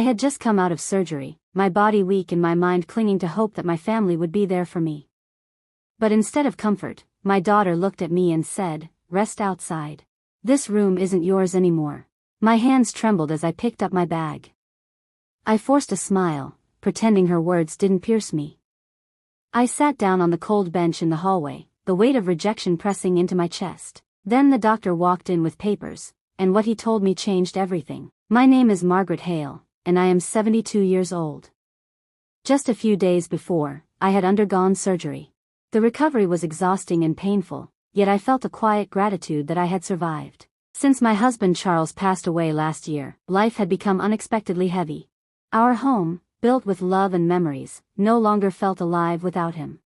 I had just come out of surgery, my body weak and my mind clinging to hope that my family would be there for me. But instead of comfort, my daughter looked at me and said, "Rest outside. This room isn't yours anymore." My hands trembled as I picked up my bag. I forced a smile, pretending her words didn't pierce me. I sat down on the cold bench in the hallway, the weight of rejection pressing into my chest. Then the doctor walked in with papers, and what he told me changed everything. My name is Margaret Hail, and I am 72 years old. Just a few days before, I had undergone surgery. The recovery was exhausting and painful, yet I felt a quiet gratitude that I had survived. Since my husband Charles passed away last year, life had become unexpectedly heavy. Our home, built with love and memories, no longer felt alive without him.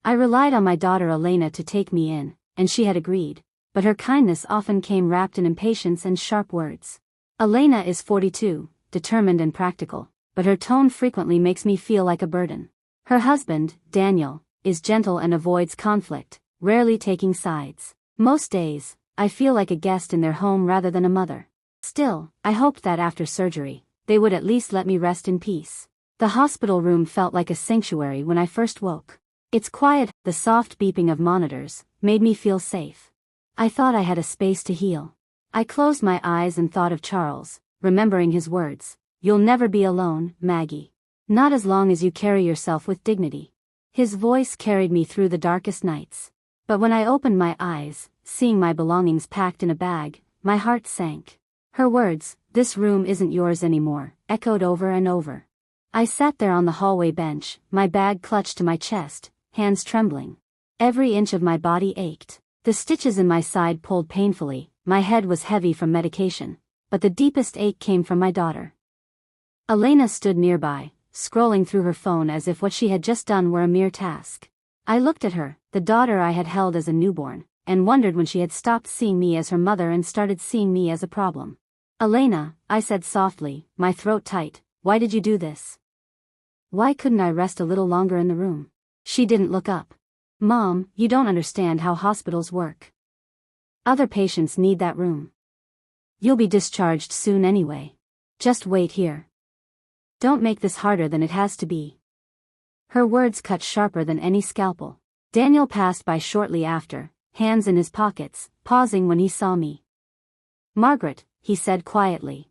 I relied on my daughter Elena to take me in, and she had agreed, but her kindness often came wrapped in impatience and sharp words. Elena is 42, determined and practical, but her tone frequently makes me feel like a burden. Her husband, Daniel, is gentle and avoids conflict, rarely taking sides. Most days, I feel like a guest in their home rather than a mother. Still, I hoped that after surgery, they would at least let me rest in peace. The hospital room felt like a sanctuary when I first woke. Its quiet, the soft beeping of monitors, made me feel safe. I thought I had a space to heal. I closed my eyes and thought of Charles, remembering his words, "You'll never be alone, Maggie. Not as long as you carry yourself with dignity." His voice carried me through the darkest nights. But when I opened my eyes, seeing my belongings packed in a bag, my heart sank. Her words, "This room isn't yours anymore," echoed over and over. I sat there on the hallway bench, my bag clutched to my chest, hands trembling. Every inch of my body ached. The stitches in my side pulled painfully, my head was heavy from medication, but the deepest ache came from my daughter. Elena stood nearby, scrolling through her phone as if what she had just done were a mere task. I looked at her, the daughter I had held as a newborn, and wondered when she had stopped seeing me as her mother and started seeing me as a problem. "Elena," I said softly, my throat tight, "why did you do this? Why couldn't I rest a little longer in the room?" She didn't look up. "Mom, you don't understand how hospitals work. Other patients need that room. You'll be discharged soon anyway. Just wait here. Don't make this harder than it has to be." Her words cut sharper than any scalpel. Daniel passed by shortly after, hands in his pockets, pausing when he saw me. "Margaret," he said quietly.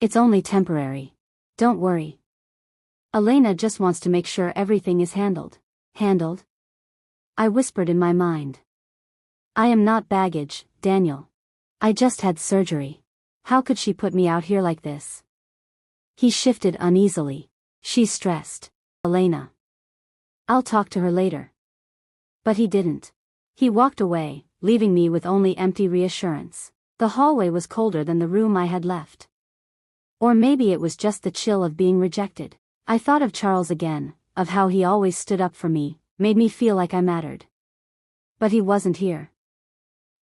"It's only temporary. Don't worry. Elena just wants to make sure everything is handled." "Handled?" I whispered in my mind. "I am not baggage, Daniel. I just had surgery. How could she put me out here like this?" He shifted uneasily. "She's stressed, Elena. I'll talk to her later." But he didn't. He walked away, leaving me with only empty reassurance. The hallway was colder than the room I had left. Or maybe it was just the chill of being rejected. I thought of Charles again, of how he always stood up for me, made me feel like I mattered. But he wasn't here.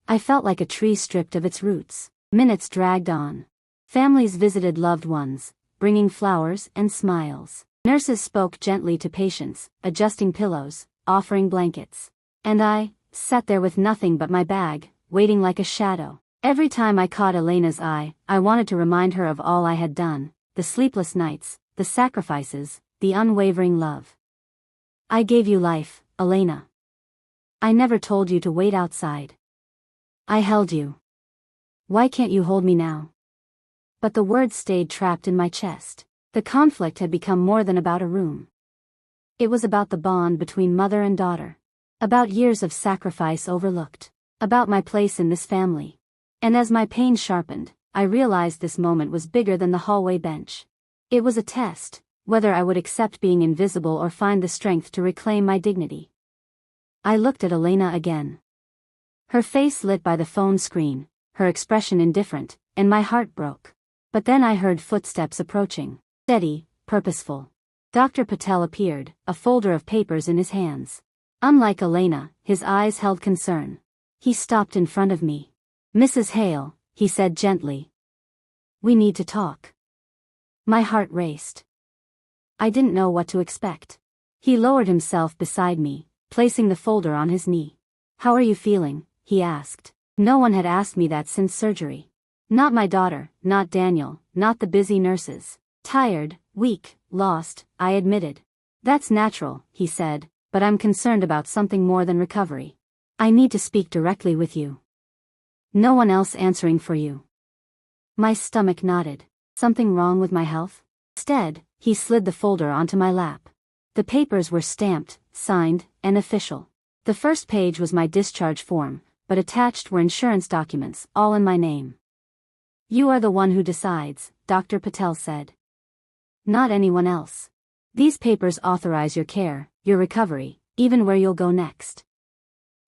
I felt like a tree stripped of its roots. Minutes dragged on. Families visited loved ones, bringing flowers and smiles. Nurses spoke gently to patients, adjusting pillows, offering blankets. And I sat there with nothing but my bag, waiting like a shadow. Every time I caught Elena's eye, I wanted to remind her of all I had done, the sleepless nights, the sacrifices, the unwavering love. "I gave you life, Elena. I never told you to wait outside. I held you. Why can't you hold me now?" But the words stayed trapped in my chest. The conflict had become more than about a room. It was about the bond between mother and daughter. About years of sacrifice overlooked. About my place in this family. And as my pain sharpened, I realized this moment was bigger than the hallway bench. It was a test, whether I would accept being invisible or find the strength to reclaim my dignity. I looked at Elena again. Her face lit by the phone screen, her expression indifferent, and my heart broke. But then I heard footsteps approaching. Steady, purposeful. Dr. Patel appeared, a folder of papers in his hands. Unlike Elena, his eyes held concern. He stopped in front of me. "Mrs. Hale," he said gently. "We need to talk." My heart raced. I didn't know what to expect. He lowered himself beside me, placing the folder on his knee. "How are you feeling?" he asked. No one had asked me that since surgery. Not my daughter, not Daniel, not the busy nurses. Tired, weak, lost, I admitted. That's natural, he said, but I'm concerned about something more than recovery. I need to speak directly with you. No one else answering for you. My stomach nodded. Something wrong with my health? Instead, he slid the folder onto my lap. The papers were stamped, signed, and official. The first page was my discharge form, but attached were insurance documents, all in my name. You are the one who decides, Dr. Patel said. Not anyone else. These papers authorize your care, your recovery, even where you'll go next.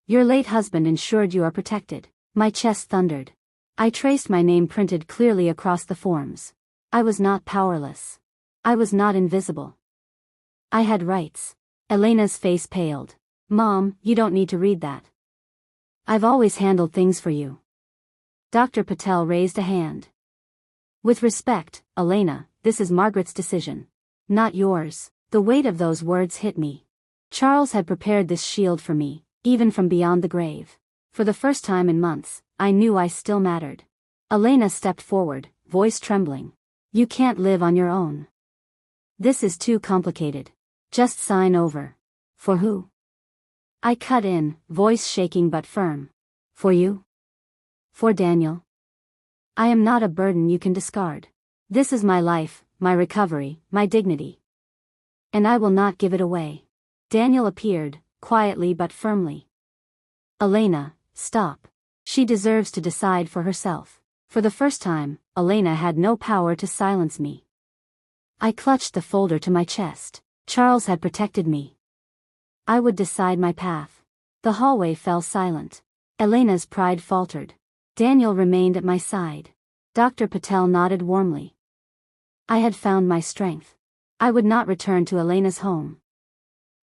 Your late husband ensured you are protected. My chest thundered. I traced my name printed clearly across the forms. I was not powerless. I was not invisible. I had rights. Elena's face paled. Mom, you don't need to read that. I've always handled things for you. Dr. Patel raised a hand. With respect, Elena, this is Margaret's decision. Not yours. The weight of those words hit me. Charles had prepared this shield for me, even from beyond the grave. For the first time in months, I knew I still mattered. Elena stepped forward, voice trembling. You can't live on your own. This is too complicated. Just sign over. For who? I cut in, voice shaking but firm. For you? For Daniel? I am not a burden you can discard. This is my life, my recovery, my dignity. And I will not give it away. Daniel appeared, quietly but firmly. Elena, stop. She deserves to decide for herself. For the first time, Elena had no power to silence me. I clutched the folder to my chest. Charles had protected me. I would decide my path. The hallway fell silent. Elena's pride faltered. Daniel remained at my side. Dr. Patel nodded warmly. I had found my strength. I would not return to Elena's home.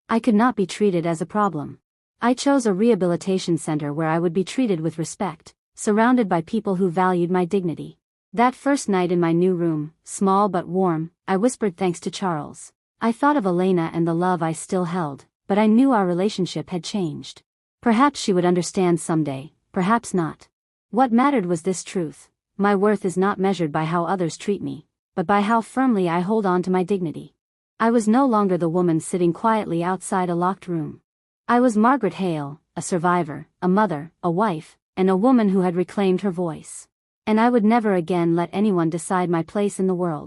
I could not be treated as a problem. I chose a rehabilitation center where I would be treated with respect, surrounded by people who valued my dignity. That first night in my new room, small but warm, I whispered thanks to Charles. I thought of Elena and the love I still held, but I knew our relationship had changed. Perhaps she would understand someday, perhaps not. What mattered was this truth: my worth is not measured by how others treat me, but by how firmly I hold on to my dignity. I was no longer the woman sitting quietly outside a locked room. I was Margaret Hail, a survivor, a mother, a wife, and a woman who had reclaimed her voice. And I would never again let anyone decide my place in the world.